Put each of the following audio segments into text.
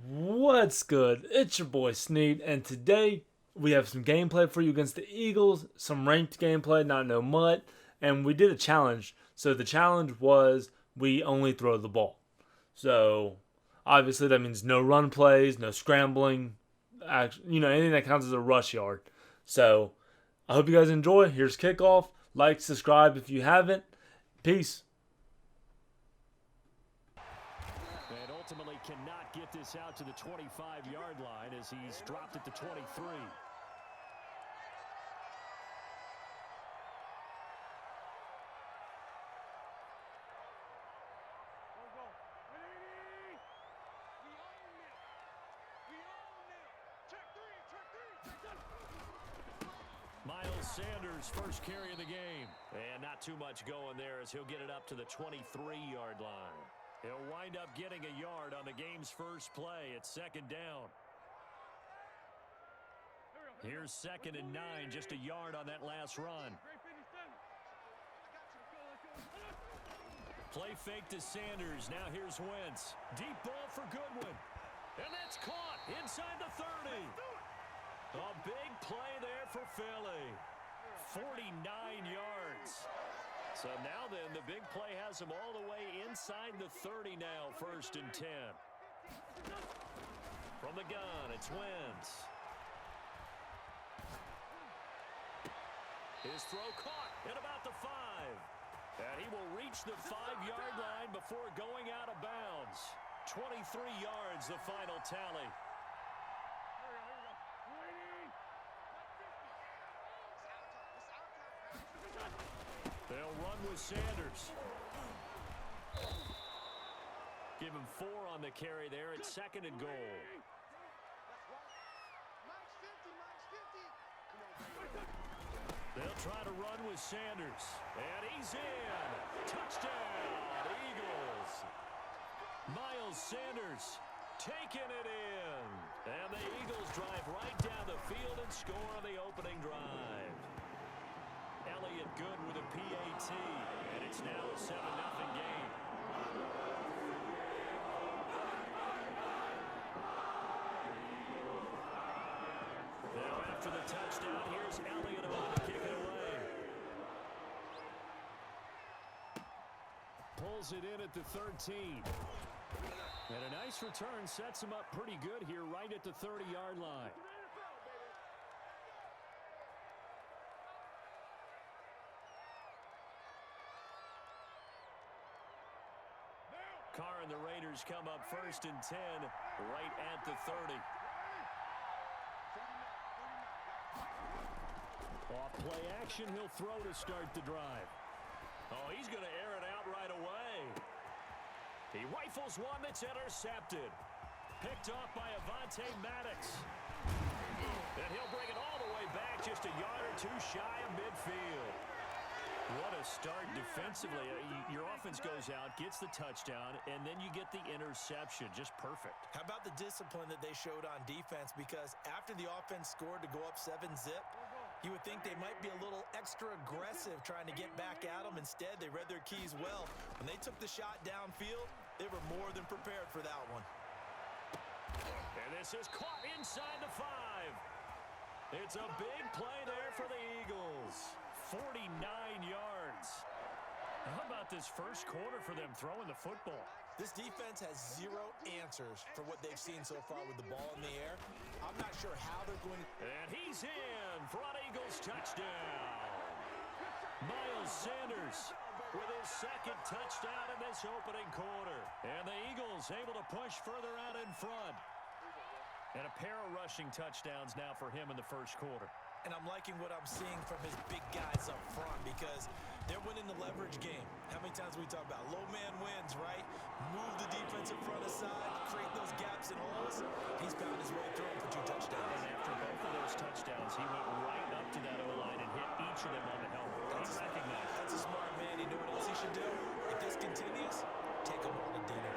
What's good? It's your boy Sneed, and today we have some gameplay for you against the Eagles, some ranked gameplay, not no mud, and we did a challenge. So the challenge was we only throw the ball. So obviously that means no run plays, no scrambling, anything that counts as a rush yard. So I hope you guys enjoy. Here's kickoff. Like, subscribe if you haven't. Peace. And ultimately cannot get this out to the 25-yard line as he's dropped at the 23. Miles Sanders, first carry of the game. And not too much going there as he'll get it up to the 23-yard line. He'll wind up getting a yard on the game's first play. It's second down. Here's 2nd and 9, just a yard on that last run. Play fake to Sanders. Now here's Wentz. Deep ball for Goodwin. And that's caught inside the 30. A big play there for Philly. 49 yards. So now then, the big play has him all the way inside the 30 now, 1st and 10. From the gun, it's Wentz. His throw caught at about the 5. And he will reach the 5-yard line before going out of bounds. 23 yards, the final tally. They'll run with Sanders. Give him 4 on the carry there. It's 2nd and goal. They'll try to run with Sanders. And he's in. Touchdown, Eagles. Miles Sanders taking it in. And the Eagles drive right down the field and score on the opening drive. Elliott good with a PAT, and it's now a 7-0 game. Now after the touchdown, here's Elliott about to kick it away. Pulls it in at the 13. And a nice return sets him up pretty good here right at the 30-yard line. Carr and the Raiders come up 1st and 10 right at the 30. Off play action, he'll throw to start the drive. Oh, he's going to air it out right away. He rifles one that's intercepted. Picked off by Avonte Maddox. And he'll bring it all the way back just a yard or 2 shy of midfield. What a start defensively. Your offense goes out, gets the touchdown, and then you get the interception. Just perfect. How about the discipline that they showed on defense? Because after the offense scored to go up 7-zip, you would think they might be a little extra aggressive trying to get back at them. Instead, they read their keys well. When they took the shot downfield, they were more than prepared for that one. And this is caught inside the 5. It's a big play there for the Eagles. 49 yards. How about this first quarter for them throwing the football? This defense has 0 answers for what they've seen so far with the ball in the air. I'm not sure how they're going to... And he's in for an Eagles touchdown. Miles Sanders with his 2nd touchdown in this opening quarter. And the Eagles able to push further out in front. And a pair of rushing touchdowns now for him in the first quarter. And I'm liking what I'm seeing from his big guys up front because they're winning the leverage game. How many times we talk about low man wins, right? Move the defensive front aside, create those gaps and holes. He's found his way through them for 2 touchdowns. And after both of those touchdowns, he went right up to that O-line and hit each of them on the helmet. That's a smart man. You know what else he should do? If this continues, take him all to dinner.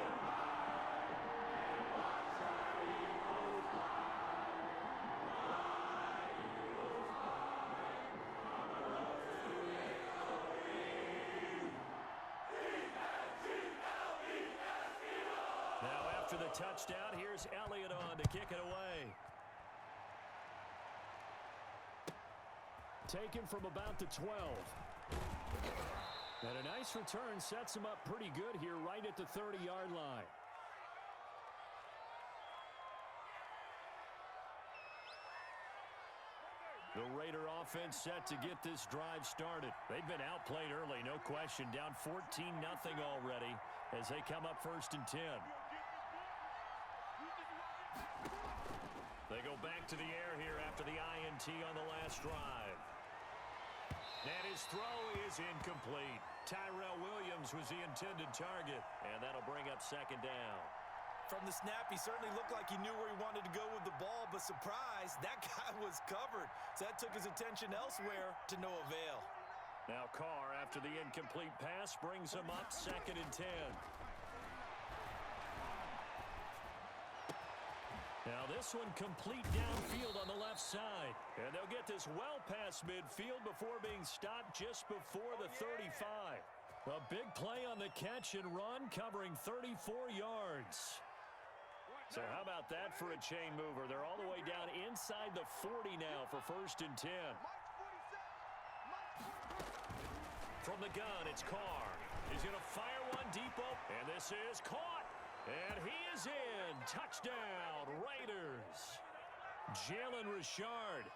After the touchdown, here's Elliott on to kick it away. Taken from about the 12. And a nice return sets him up pretty good here right at the 30-yard line. The Raider offense set to get this drive started. They've been outplayed early, no question. Down 14-0 already as they come up 1st and 10. They go back to the air here after the INT on the last drive. And his throw is incomplete. Tyrell Williams was the intended target, and that'll bring up 2nd down. From the snap, he certainly looked like he knew where he wanted to go with the ball, but surprise, that guy was covered. So that took his attention elsewhere to no avail. Now Carr, after the incomplete pass, brings him up 2nd and 10. Now this one complete downfield on the left side. And they'll get this well past midfield before being stopped just before the 35. A big play on the catch and run, covering 34 yards. So how about that for a chain mover? They're all the way down inside the 40 now for 1st and 10. From the gun, it's Carr. He's going to fire one deep open, and this is caught. And he is in. Touchdown, Raiders. Jalen Richard,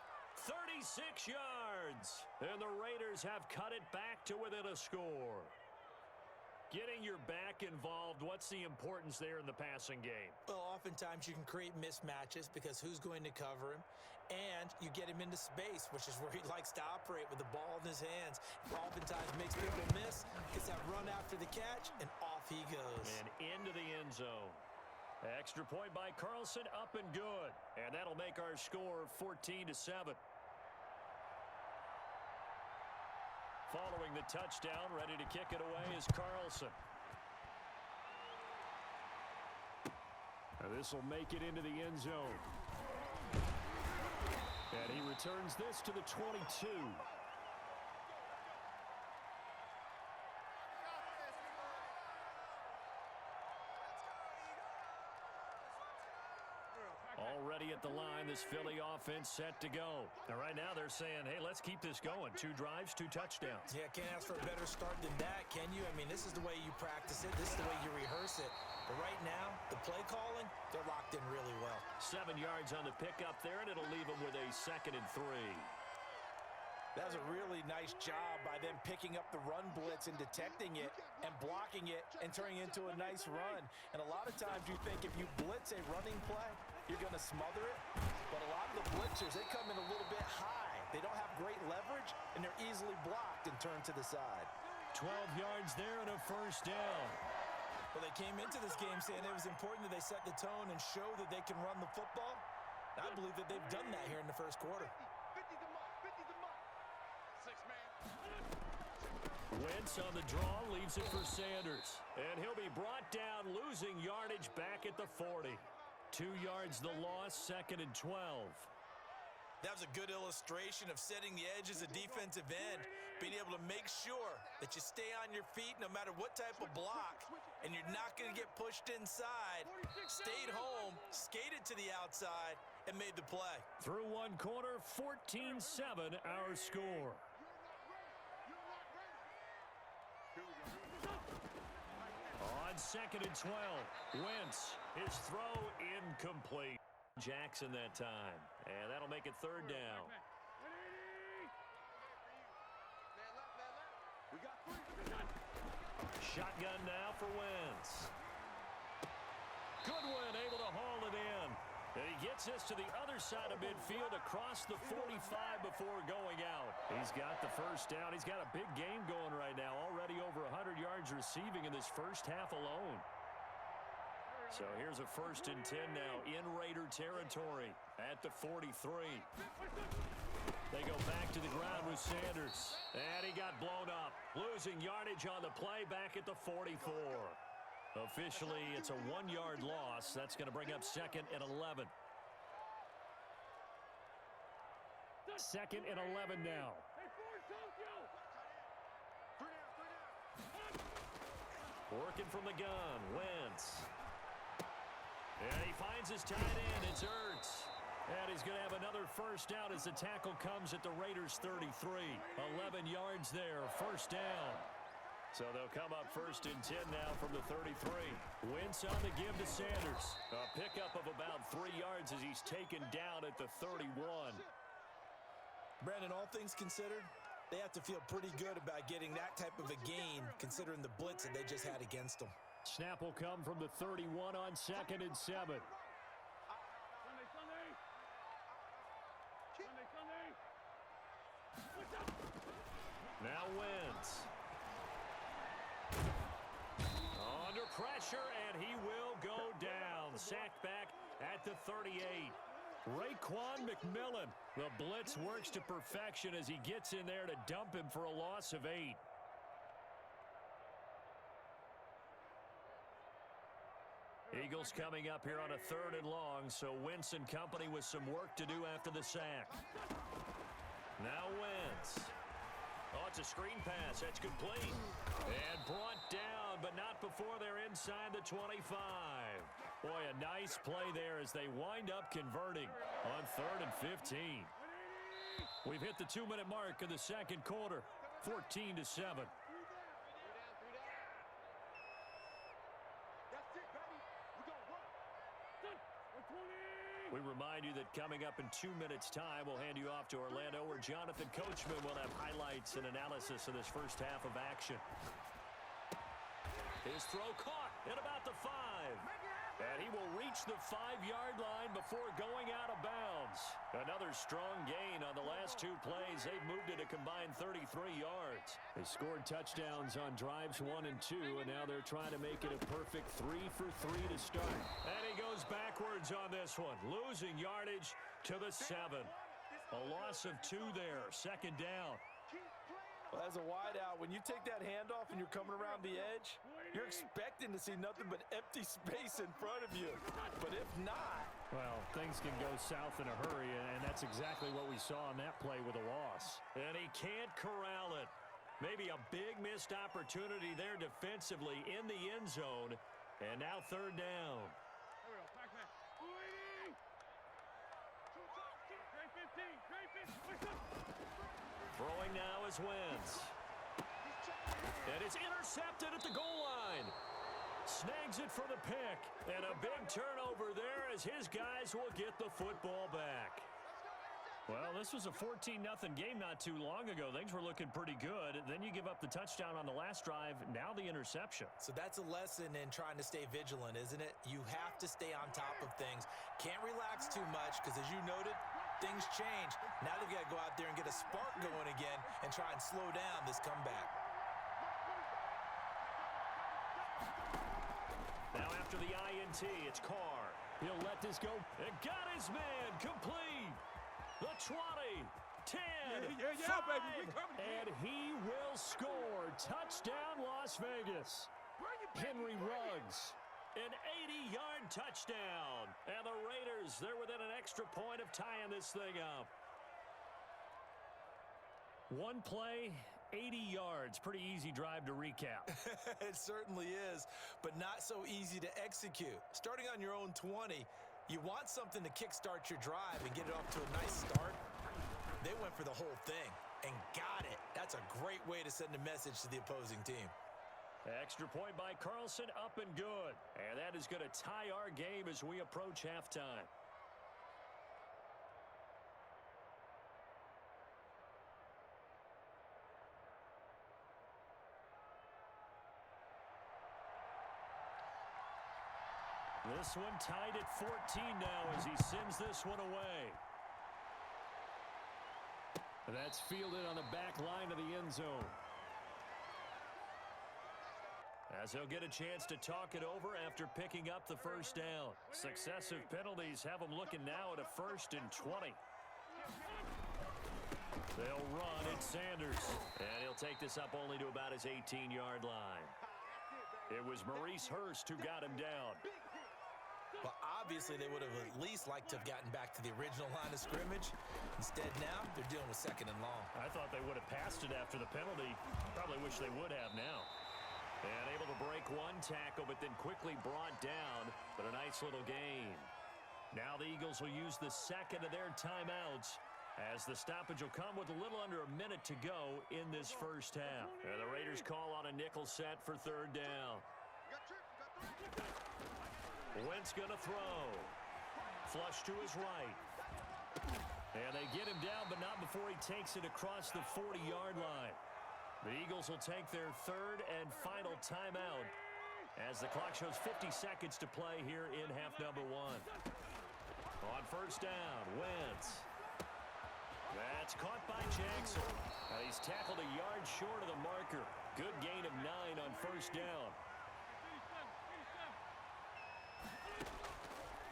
36 yards. And the Raiders have cut it back to within a score. Getting your back involved, what's the importance there in the passing game? Well, oftentimes you can create mismatches because who's going to cover him? And you get him into space, which is where he likes to operate with the ball in his hands. Oftentimes makes people miss, gets that run after the catch, and off he goes. And into the end zone. Extra point by Carlson, up and good. And that'll make our score 14-7. Following the touchdown, ready to kick it away is Carlson. This will make it into the end zone. And he returns this to the 22. Already at the line, this Philly offense set to go. And right now they're saying, hey, let's keep this going. 2 drives, 2 touchdowns. Yeah, can't ask for a better start than that, can you? I mean, this is the way you practice it. This is the way you rehearse it. But right now, the play calling, they're locked in really well. 7 yards on the pickup there, and it'll leave them with a 2nd and 3. That was a really nice job by them picking up the run blitz and detecting it and blocking it and turning it into a nice run. And a lot of times you think if you blitz a running play, you're going to smother it. But a lot of the blitzers, they come in a little bit high. They don't have great leverage, and they're easily blocked and turned to the side. 12 yards there and a 1st down. Well, they came into this game saying it was important that they set the tone and show that they can run the football. I believe that they've done that here in the 1st quarter. Wentz on the draw, leaves it for Sanders. And he'll be brought down, losing yardage back at the 40. 2 yards the loss, 2nd and 12. That was a good illustration of setting the edge as a defensive end, being able to make sure that you stay on your feet no matter what type of block, and you're not going to get pushed inside. Stayed home, skated to the outside, and made the play. Through 1 quarter, 14-7 our score. On 2nd and 12, Wentz, his throw incomplete. Jackson that time, and that'll make it 3rd down. Shotgun now for Wentz. Goodwin able to haul it in. And he gets this to the other side of midfield across the 45 before going out. He's got the 1st down. He's got a big game going right now. Already over 100 yards receiving in this 1st half alone. So here's a 1st and 10 now in Raider territory at the 43. They go back to the ground with Sanders. And he got blown up. Losing yardage on the play back at the 44. Officially, it's a 1-yard loss. That's going to bring up 2nd and 11. 2nd and 11 now. Working from the gun, Wentz. And he finds his tight end. It's Ertz. And he's going to have another first down as the tackle comes at the Raiders' 33. 11 yards there, first down. So they'll come up first and 10 now from the 33. Wentz on the give to Sanders. A pickup of about 3 yards as he's taken down at the 31. Brandon, all things considered, they have to feel pretty good about getting that type of a gain considering the blitz that they just had against them. Snap will come from the 31 on 2nd and 7. Now Wentz. Under pressure, and he will go down. Sacked back at the 38. Raekwon McMillan. The blitz works to perfection as he gets in there to dump him for a loss of 8. Eagles coming up here on a 3rd and long, so Wentz and company with some work to do after the sack. Now Wentz. Oh, it's a screen pass. That's complete. And brought down, but not before they're inside the 25. Boy, a nice play there as they wind up converting on 3rd and 15. We've hit the 2-minute mark of the second quarter, 14-7. We remind you that coming up in 2 minutes' time, we'll hand you off to Orlando, where Jonathan Coachman will have highlights and analysis of this first half of action. His throw caught at about the 5. And he will reach the 5-yard line before going out of bounds. Another strong gain on the last 2 plays. They've moved it a combined 33 yards. They scored touchdowns on drives 1 and 2, and now they're trying to make it a perfect 3 for 3 to start. And he goes backwards on this one, losing yardage to the 7. A loss of 2 there, 2nd down. Well, as a wideout, when you take that handoff and you're coming around the edge, you're expecting to see nothing but empty space in front of you. But if not... Well, things can go south in a hurry, and that's exactly what we saw on that play with a loss. And he can't corral it. Maybe a big missed opportunity there defensively in the end zone. And now 3rd down. Throwing now is Wentz. And it's intercepted at the goal line. Snags it for the pick. And a big turnover there as his guys will get the football back. Well, this was a 14-0 game not too long ago. Things were looking pretty good. Then you give up the touchdown on the last drive. Now the interception. So that's a lesson in trying to stay vigilant, isn't it? You have to stay on top of things. Can't relax too much because, as you noted, things change. Now they've got to go out there and get a spark going again and try and slow down this comeback. Now after the INT, it's Carr. He'll let this go. And got his man complete. The 20, 10, 5, baby. and he will score. Touchdown, Las Vegas. Henry Ruggs, an 80-yard touchdown. And the Raiders, they're within an extra point of tying this thing up. One play, 80 yards. Pretty easy drive to recap. It certainly is, but not so easy to execute. Starting on your own 20, you want something to kickstart your drive and get it off to a nice start. They went for the whole thing and got it. That's a great way to send a message to the opposing team. Extra point by Carlson, up and good. And that is going to tie our game as we approach halftime. This one tied at 14 now as he sends this one away. That's fielded on the back line of the end zone. As he'll get a chance to talk it over after picking up the first down. Successive penalties have him looking now at a 1st and 20. They'll run at Sanders. And he'll take this up only to about his 18-yard line. It was Maurice Hurst who got him down. Well, obviously, they would have at least liked to have gotten back to the original line of scrimmage. Instead, now they're dealing with 2nd and long. I thought they would have passed it after the penalty. Probably wish they would have now. And able to break one tackle, but then quickly brought down. But a nice little gain. Now the Eagles will use the second of their timeouts, as the stoppage will come with a little under a minute to go in this first half. And the Raiders call on a nickel set for third down. Wentz going to throw. Flush to his right. And they get him down, but not before he takes it across the 40-yard line. The Eagles will take their third and final timeout as the clock shows 50 seconds to play here in half number one. On first down, Wentz. That's caught by Jackson. He's tackled a yard short of the marker. Good gain of 9 on first down.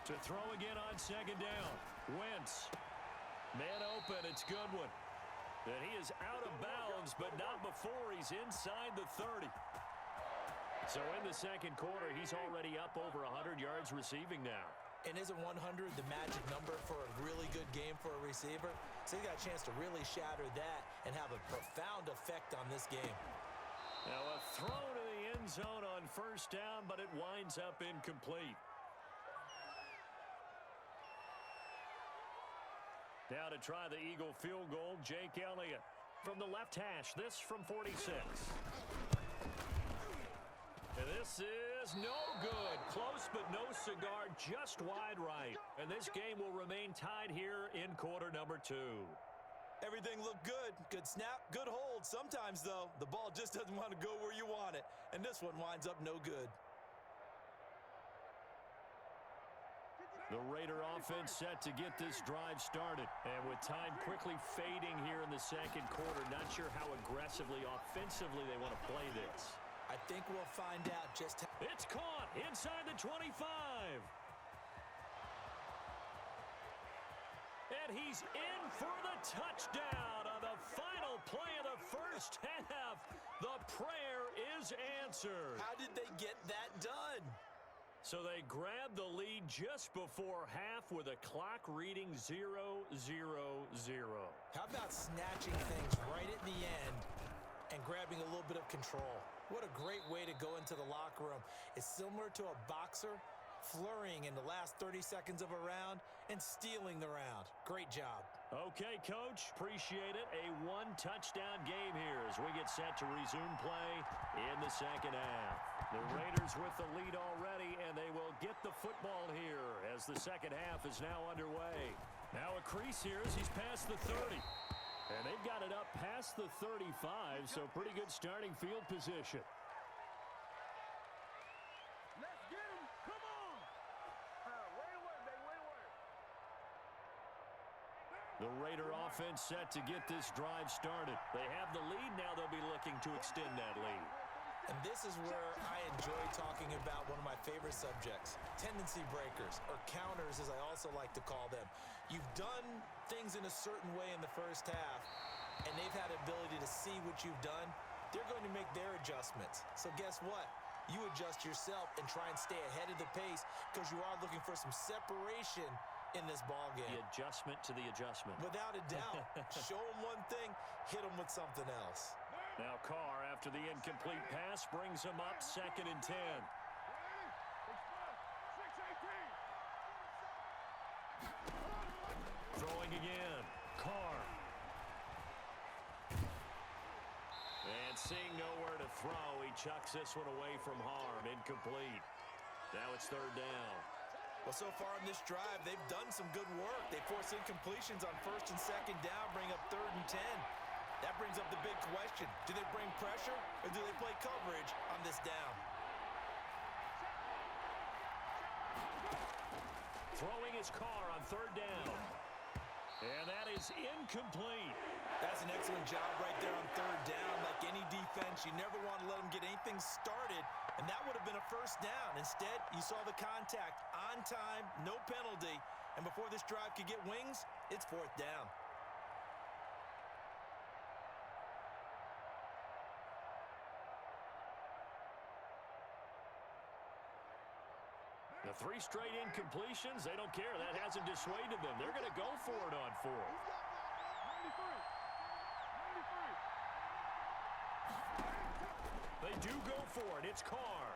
To throw again on second down. Wentz. Man open, it's Goodwin. And he is out of bounds, but not before he's inside the 30. So in the second quarter, he's already up over 100 yards receiving now. And isn't 100 the magic number for a really good game for a receiver? So he got a chance to really shatter that and have a profound effect on this game. Now a throw to the end zone on first down, but it winds up incomplete. Now to try the Eagle field goal, Jake Elliott from the left hash. This from 46. And this is no good. Close but no cigar, just wide right. And this game will remain tied here in quarter number 2. Everything looked good. Good snap, good hold. Sometimes, though, the ball just doesn't want to go where you want it. And this one winds up no good. The Raider offense set to get this drive started. And with time quickly fading here in the second quarter, not sure how aggressively, offensively they want to play this. I think we'll find out just how. It's caught inside the 25. And he's in for the touchdown on the final play of the first half. The prayer is answered. How did they get that done? So they grabbed the lead just before half with a clock reading 0-0-0. How about snatching things right at the end and grabbing a little bit of control? What a great way to go into the locker room. It's similar to a boxer flurrying in the last 30 seconds of a round and stealing the round. Great job. Okay, Coach. Appreciate it. A one-touchdown game here as we get set to resume play in the second half. The Raiders with the lead already, and they will get the football here as the second half is now underway. Now a crease here as he's past the 30. And they've got it up past the 35, so pretty good starting field position. Let's get him. Come on. Way to work, baby. Way to work. The Raider offense set to get this drive started. They have the lead. Now they'll be looking to extend that lead. And this is where I enjoy talking about one of my favorite subjects, tendency breakers, or counters as I also like to call them. You've done things in a certain way in the first half, and they've had the ability to see what you've done. They're going to make their adjustments. So guess what? You adjust yourself and try and stay ahead of the pace because you are looking for some separation in this ball game. The adjustment to the adjustment. Without a doubt. Show them one thing, hit them with something else. Now Carr, after the incomplete pass, brings him up 2nd and 10. Throwing again. Carr. And seeing nowhere to throw, he chucks this one away from harm. Incomplete. Now it's 3rd down. Well, so far in this drive, they've done some good work. They force incompletions on 1st and 2nd down, bring up 3rd and 10. That brings up the big question. Do they bring pressure or do they play coverage on this down? Throwing his Carr on 3rd down. And that is incomplete. That's an excellent job right there on 3rd down. Like any defense, you never want to let them get anything started, and that would have been a 1st down. Instead, you saw the contact on time, no penalty, and before this drive could get wings, it's 4th down. The 3 straight incompletions, they don't care. That hasn't dissuaded them. They're going to go for it on 4th. They do go for it. It's Carr.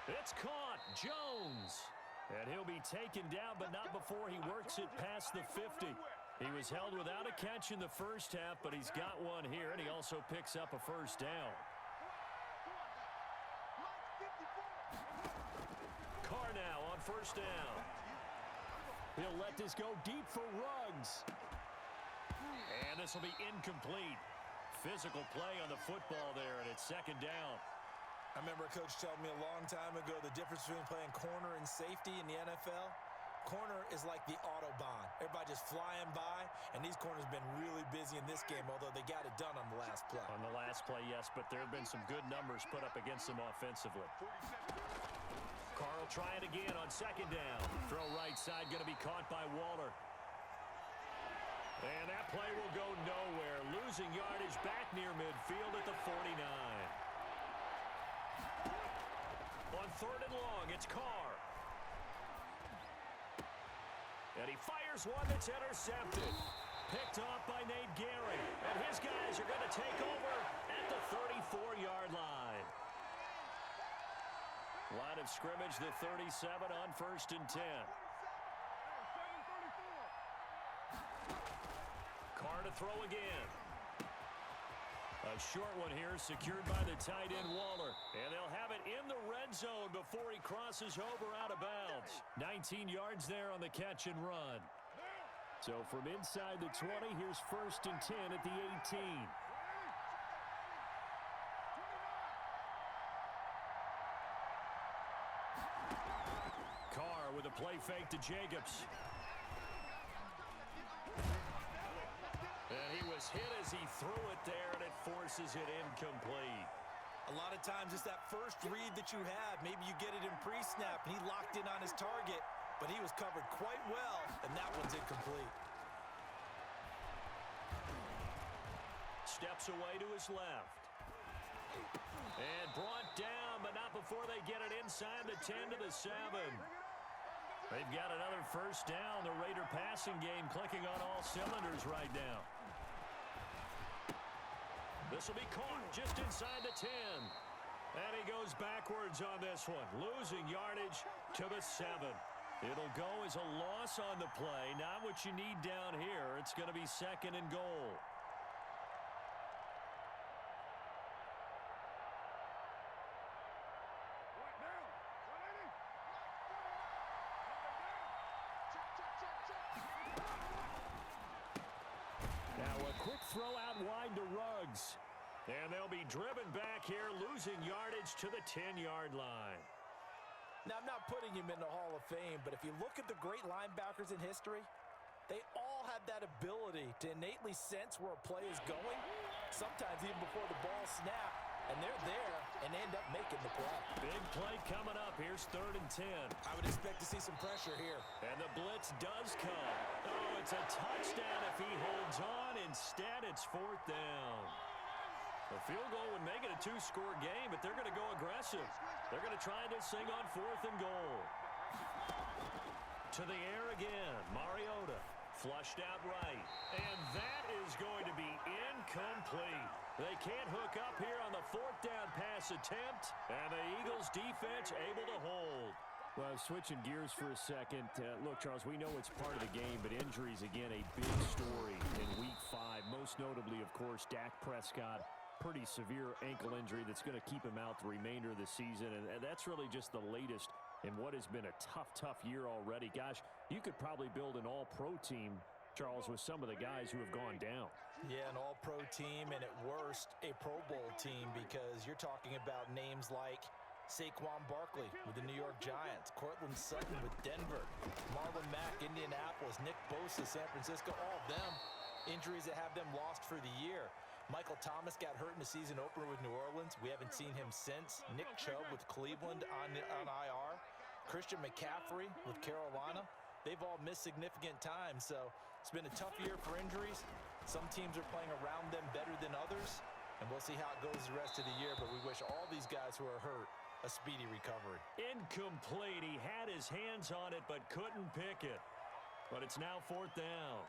It's caught. Jones. And he'll be taken down, but not before he works it past the 50. He was held without a catch in the first half, but he's got one here, and he also picks up a first down. Carr now on first down. He'll let this go deep for Ruggs. And this will be incomplete. Physical play on the football there, and it's second down. I remember a coach telling me a long time ago the difference between playing corner and safety in the NFL. Corner is like the Autobahn. Everybody just flying by, and these corners have been really busy in this game, although they got it done on the last play. On the last play, yes, but there have been some good numbers put up against them offensively. Carl trying again on second down. Throw right side, going to be caught by Waller. And that play will go nowhere. Losing yardage back near midfield at the 49. On third and long, it's Carr. And he fires one that's intercepted. Picked off by Nate Gehring. And his guys are going to take over at the 34-yard line. Line of scrimmage, the 37 on first and 10. Carr to throw again. A short one here secured by the tight end Waller. And they'll have it in the red zone before he crosses over out of bounds. 19 yards there on the catch and run. So from inside the 20, here's first and 10 at the 18. Carr with a play fake to Jacobs. And he was hit as he threw it there, and it forces it incomplete. A lot of times it's that first read that you have. Maybe you get it in pre-snap, and he locked in on his target, but he was covered quite well, and that one's incomplete. Steps away to his left. And brought down, but not before they get it inside the 10 to the 7. They've got another first down. The Raider passing game clicking on all cylinders right now. This will be caught just inside the 10. And he goes backwards on this one, losing yardage to the 7. It'll go as a loss on the play. Not what you need down here. It's going to be second and goal. Now a quick throw out wide to Ruggs. And they'll be driven back here, losing yardage to the 10-yard line. Now, I'm not putting him in the Hall of Fame, but if you look at the great linebackers in history, they all have that ability to innately sense where a play is going, sometimes even before the ball snaps, and they're there and end up making the play. Big play coming up. Here's third and 10. I would expect to see some pressure here. And the blitz does come. Oh, it's a touchdown if he holds on. Instead, it's fourth down. The field goal would make it a two-score game, but they're going to go aggressive. They're going to try this thing on fourth and goal. To the air again. Mariota flushed out right. And that is going to be incomplete. They can't hook up here on the fourth down pass attempt. And the Eagles defense able to hold. Well, switching gears for a second. Look, Charles, we know it's part of the game, but injuries, again, a big story in Week 5. Most notably, of course, Dak Prescott. Pretty severe ankle injury that's going to keep him out the remainder of the season. And that's really just the latest in what has been a tough year already. Gosh, you could probably build an all-pro team, Charles, with some of the guys who have gone down. Yeah, an all-pro team, and at worst, a Pro Bowl team, because you're talking about names like Saquon Barkley with the New York Giants, Cortland Sutton with Denver, Marlon Mack, Indianapolis, Nick Bosa, San Francisco, all of them injuries that have them lost for the year. Michael Thomas got hurt in the season opener with New Orleans. We haven't seen him since. Nick Chubb with Cleveland on IR. Christian McCaffrey with Carolina. They've all missed significant time, so it's been a tough year for injuries. Some teams are playing around them better than others, and we'll see how it goes the rest of the year, but we wish all these guys who are hurt a speedy recovery. Incomplete. He had his hands on it but couldn't pick it. But it's now fourth down.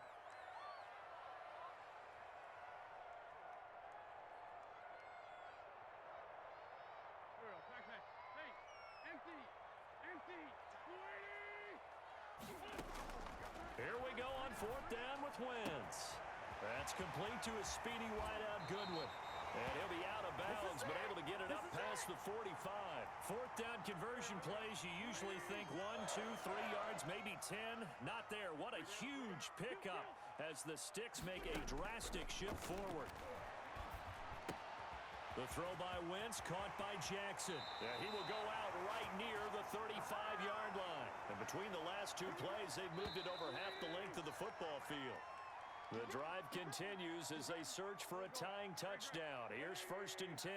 Here we go on fourth down with Wentz. That's complete to a speedy wideout Goodwin. And he'll be out of bounds, but able to get it up past the 45. Fourth down conversion plays, you usually think 1, 2, 3 yards, maybe 10. Not there. What a huge pickup as the Sticks make a drastic shift forward. The throw by Wentz, caught by Jackson. And he will go out right near the 35-yard line. And between the last two plays, they've moved it over half the length of the football field. The drive continues as they search for a tying touchdown. Here's 1st and 10.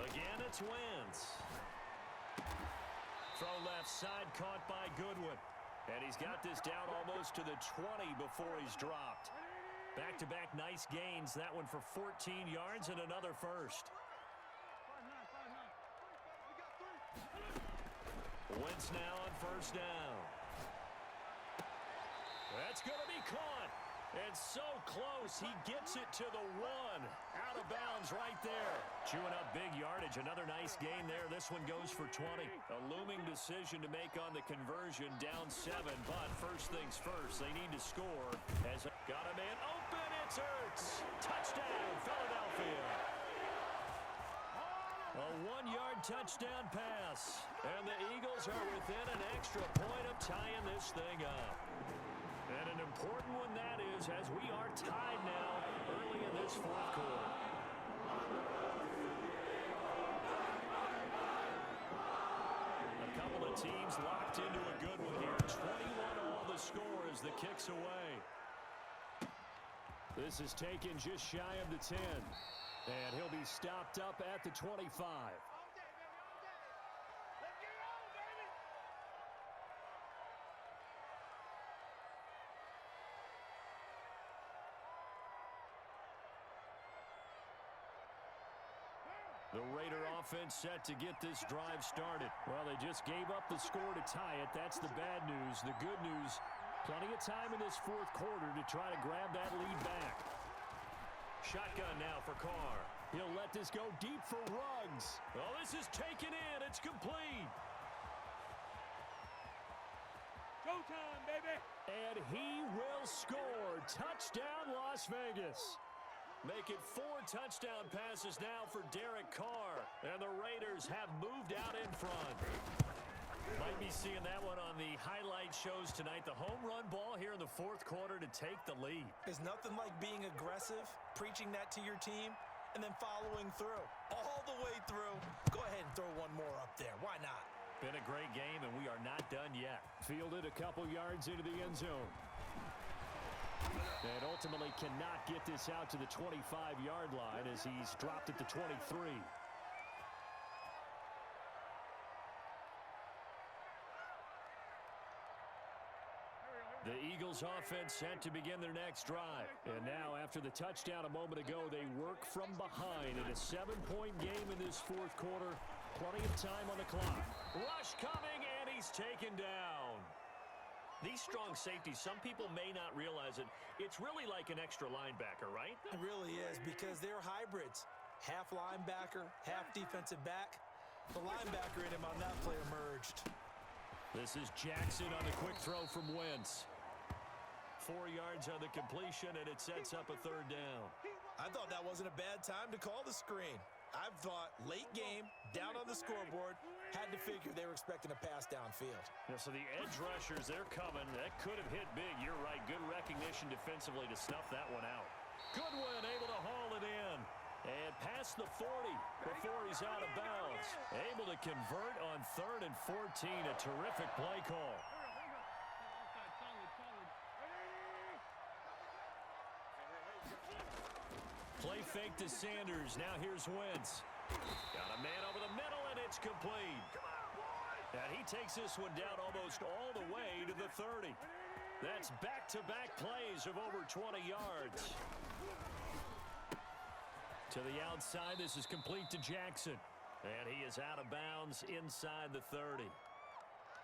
Again, it's Wentz. Throw left side, caught by Goodwin. And he's got this down almost to the 20 before he's dropped. Back-to-back nice gains. That one for 14 yards and another first. Wentz now on 1st down. That's going to be caught. And so close, he gets it to the 1. Out of bounds right there. Chewing up big yardage. Another nice gain there. This one goes for 20. A looming decision to make on the conversion. Down 7, but first things first. They need to score. Has got a man open. It's Ertz. Touchdown, Philadelphia. A 1-yard touchdown pass. And the Eagles are within an extra point of tying this thing up. And an important one that is, as we are tied now early in this fourth quarter. A couple of teams locked into a good one here. 21-all the score as the kick's away. This is taken just shy of the 10. And he'll be stopped up at the 25. The Raider offense set to get this drive started. Well, they just gave up the score to tie it. That's the bad news. The good news, plenty of time in this fourth quarter to try to grab that lead back. Shotgun now for Carr. He'll let this go deep for Ruggs. Oh, this is taken in. It's complete. Showtime, baby. And he will score. Touchdown, Las Vegas. Make it 4 touchdown passes now for Derek Carr. And the Raiders have moved out in front. Might be seeing that one on the highlight shows tonight. The home run ball here in the fourth quarter to take the lead. There's nothing like being aggressive, preaching that to your team, and then following through. All the way through. Go ahead and throw one more up there. Why not? Been a great game, and we are not done yet. Fielded a couple yards into the end zone. And ultimately cannot get this out to the 25-yard line as he's dropped at the 23. The Eagles offense set to begin their next drive. And now after the touchdown a moment ago, they work from behind in a 7-point game in this fourth quarter. Plenty of time on the clock. Rush coming, and he's taken down. These strong safeties, some people may not realize it. It's really like an extra linebacker, right? It really is, because they're hybrids. Half linebacker, half defensive back. The linebacker in him on that play emerged. This is Jackson on the quick throw from Wentz. 4 yards on the completion, and it sets up a 3rd down. I thought that wasn't a bad time to call the screen. I've thought late game, down on the scoreboard, had to figure they were expecting a pass downfield. Yeah, so the edge rushers, they're coming. That could have hit big. You're right. Good recognition defensively to snuff that one out. Goodwin able to haul it in. And past the 40 before he's out of bounds. Able to convert on 3rd and 14. A terrific play call. Play fake to Sanders. Now here's Wentz. Got a man over the middle, and it's complete. And he takes this one down almost all the way to the 30. That's back-to-back plays of over 20 yards. To the outside, this is complete to Jackson. And he is out of bounds inside the 30.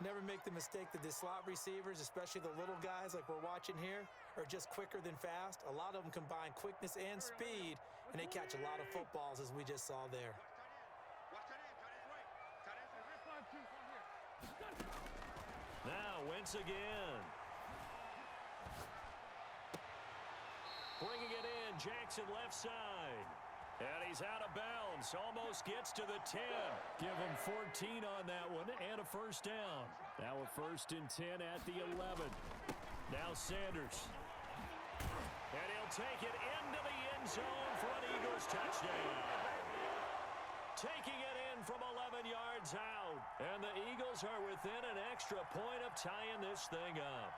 Never make the mistake that the slot receivers, especially the little guys like we're watching here, are just quicker than fast. A lot of them combine quickness and speed, and they catch a lot of footballs, as we just saw there. Watch that in, cut his way. Cut his way. Wentz again. Bringing it in, Jackson left side. And he's out of bounds, almost gets to the 10. Give him 14 on that one and a first down. Now a 1st and 10 at the 11. Now Sanders. And he'll take it into the end zone for an Eagles touchdown. Taking it in from 11 yards out. And the Eagles are within an extra point of tying this thing up.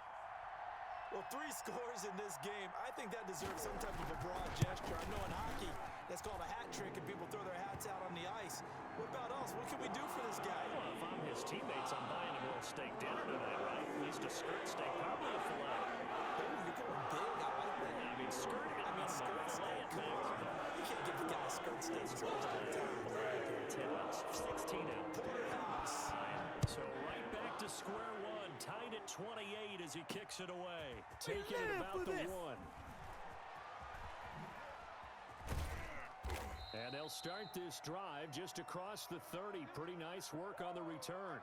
Well, 3 scores in this game. I think that deserves some type of a broad gesture. I know in hockey, that's called a hat trick, and people throw their hats out on the ice. What about us? What can we do for this guy? Well, if I'm his teammates, I'm buying him a little steak dinner tonight, right? At least a skirt steak, probably a filet. Oh, you're going big. I like that. I mean, skirt steak. Come on. You can't give the guy a skirt steak. It's supposed to be time. 10 ounce, 16 ounce. Porterhouse. So right back to square one, tied at 28 as he kicks it away. Taking it about the 1. And they'll start this drive just across the 30. Pretty nice work on the return.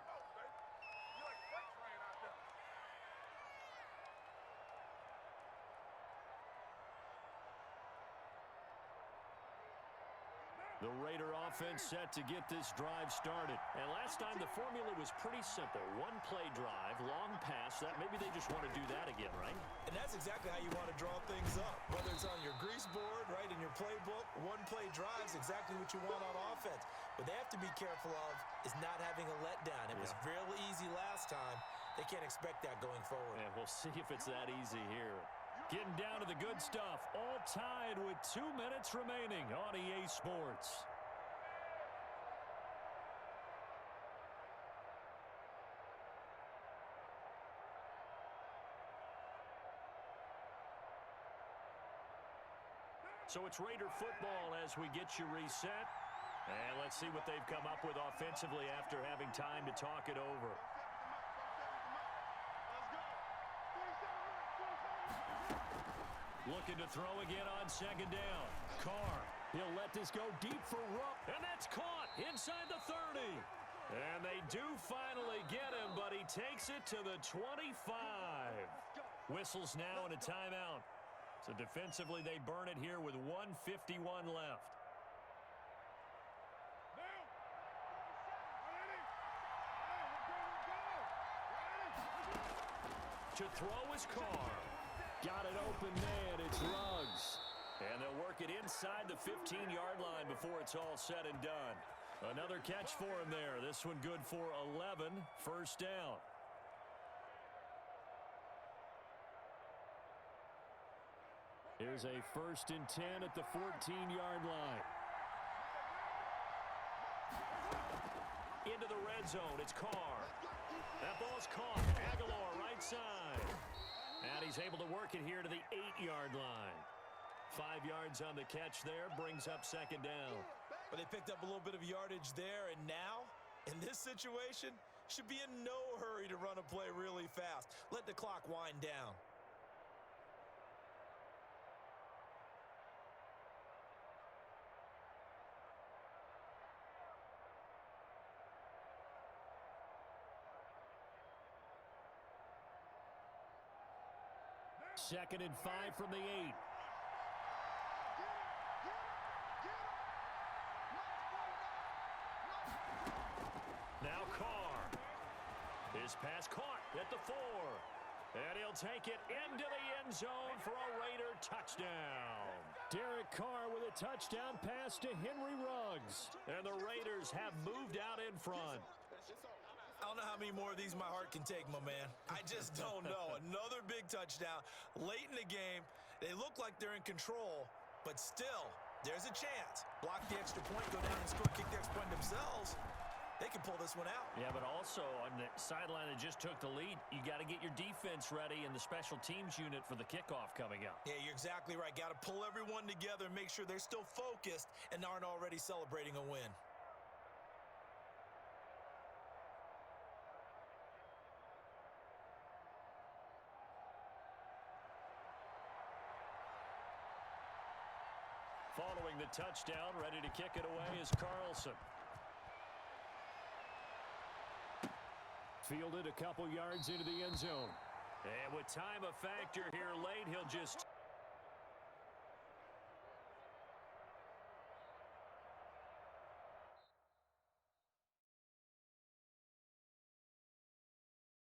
The Raider offense set to get this drive started. And last time the formula was pretty simple. 1-play drive, long pass. That maybe they just want to do that again, right? And that's exactly how you want to draw things up. Whether it's on your grease board, right, in your playbook, 1-play drive is exactly what you want on offense. What they have to be careful of is not having a letdown. It was real easy last time. They can't expect that going forward. And we'll see if it's that easy here. Getting down to the good stuff. All tied with 2 minutes remaining on EA Sports. So it's Raider football as we get you reset. And let's see what they've come up with offensively after having time to talk it over. Looking to throw again on 2nd down. Carr, he'll let this go deep for Rupp. And that's caught inside the 30. And they do finally get him, but he takes it to the 25. Whistles now and a timeout. So defensively, they burn it here with 1:51 left. To throw is Carr. Got it open man. It's Ruggs. And they'll work it inside the 15-yard line before it's all said and done. Another catch for him there. This one good for 11. First down. Here's a 1st and 10 at the 14-yard line. Into the red zone. It's Carr. That ball's caught. Aguilar right side. And he's able to work it here to the 8-yard line. 5 yards on the catch there. Brings up 2nd down. But they picked up a little bit of yardage there, and now, in this situation, should be in no hurry to run a play really fast. Let the clock wind down. Second and 5 from the 8. Now Carr. His pass caught at the 4. And he'll take it into the end zone for a Raider touchdown. Derek Carr with a touchdown pass to Henry Ruggs. And the Raiders have moved out in front. I don't know how many more of these my heart can take, my man. I just don't know. Another big touchdown late in the game. They look like they're in control, but still, there's a chance. Block the extra point, go down and score, kick the extra point themselves. They can pull this one out. Yeah, but also on the sideline that just took the lead, you got to get your defense ready and the special teams unit for the kickoff coming up. Yeah, you're exactly right. Got to pull everyone together and make sure they're still focused and aren't already celebrating a win. Following the touchdown, ready to kick it away is Carlson. Fielded a couple yards into the end zone. And with time a factor here late, he'll just